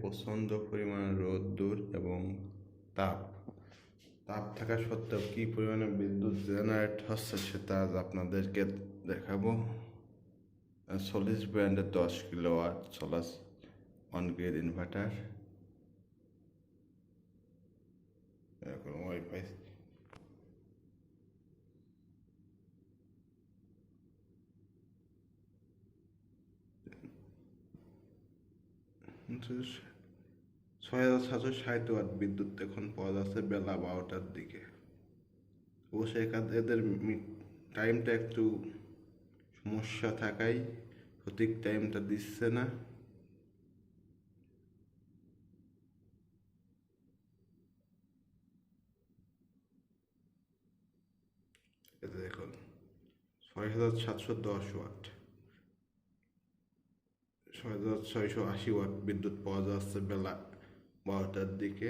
প্রচণ্ড পরিমাণে রোদ্দুর এবং তাপ তাপ থাকা সত্ত্বেও কী পরিমাণে বিদ্যুৎ জেনারেট হচ্ছে সেটা আজ আপনাদেরকে দেখাবো। 40 ব্র্যান্ডের 10 kilowatt solar on grid inverter, এরকম ওয়াইফাই $6,760 বিদ্যুৎ এখন পাওয়া যাচ্ছে বেলা 12টার দিকে। অবশ্যই এদের টাইমটা একটু সমস্যা থাকায় সঠিক টাইমটা দিচ্ছে না। এতে দেখুন 6,710 ওয়াট, 6,680 ওয়াট বিদ্যুৎ পাওয়া যাচ্ছে বেলা 12টার দিকে।